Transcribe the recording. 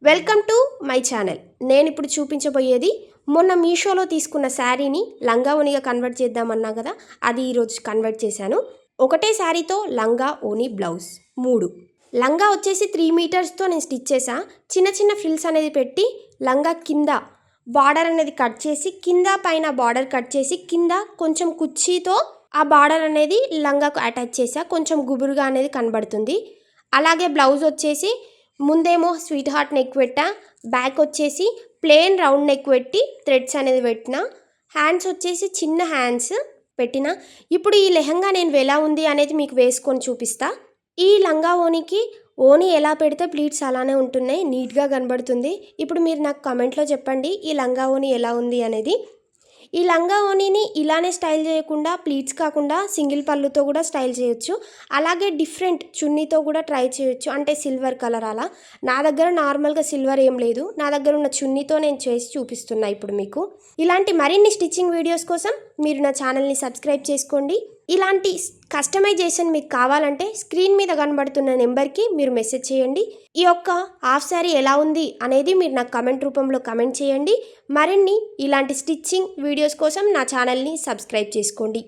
Welcome to my channel. నేను ఇప్పుడు చూపించబోయేది మొన్న మీషోలో తీసుకున్న శారీని లంగా ఓణిగా కన్వర్ట్ చేద్దామన్నా కదా, అది ఈరోజు కన్వర్ట్ చేశాను. ఒకటే శారీతో లంగా ఓణి బ్లౌజ్ 3 లంగా వచ్చేసి 3 మీటర్స్తో నేను స్టిచ్ చేసా. చిన్న చిన్న ఫ్రిల్స్ అనేది పెట్టి లంగా కింద బార్డర్ అనేది కట్ చేసి, కింద పైన బార్డర్ కట్ చేసి, కింద కొంచెం కుర్చీతో ఆ బార్డర్ అనేది లంగాకు అటాచ్ చేసా. కొంచెం గుబురుగా అనేది కనబడుతుంది. అలాగే బ్లౌజ్ వచ్చేసి ముందేమో స్వీట్ హార్ట్ నెక్ పెట్టా, బ్యాక్ వచ్చేసి ప్లెయిన్ రౌండ్ నెక్ పెట్టి థ్రెడ్స్ అనేది పెట్టిన, హ్యాండ్స్ వచ్చేసి చిన్న హ్యాండ్స్ పెట్టిన. ఇప్పుడు ఈ లెహంగా నేను ఎలా ఉంది అనేది మీకు వేసుకొని చూపిస్తా. ఈ లంగా ఓణికి ఓణి ఎలా పెడితే ప్లీట్స్ అలానే ఉంటున్నాయి, నీట్గా కనబడుతుంది. ఇప్పుడు మీరు నాకు కామెంట్లో చెప్పండి ఈ లంగా ఓణి ఎలా ఉంది అనేది. ఈ లంగా ఓణిని ఇలానే స్టైల్ చేయకుండా, ప్లీట్స్ కాకుండా సింగిల్ పళ్ళుతో కూడా స్టైల్ చేయొచ్చు. అలాగే డిఫరెంట్ చున్నీతో కూడా ట్రై చేయొచ్చు, అంటే సిల్వర్ కలర్ అలా. నా దగ్గర నార్మల్గా సిల్వర్ ఏం లేదు, నా దగ్గర ఉన్న చున్నీతో నేను చేసి చూపిస్తున్నా ఇప్పుడు మీకు. ఇలాంటి మరిన్ని స్టిచ్చింగ్ వీడియోస్ కోసం మీరు నా ఛానల్ని సబ్స్క్రైబ్ చేసుకోండి. ఇలాంటి కస్టమైజేషన్ మీకు కావాలంటే స్క్రీన్ మీద కనబడుతున్న నెంబర్కి మీరు మెసేజ్ చేయండి. ఈ యొక్క హాఫ్ శారీ ఎలా ఉంది అనేది మీరు నాకు కమెంట్ రూపంలో కమెంట్ చేయండి. మరిన్ని ఇలాంటి స్టిచ్చింగ్ వీడియోస్ కోసం నా ఛానల్ని సబ్స్క్రైబ్ చేసుకోండి.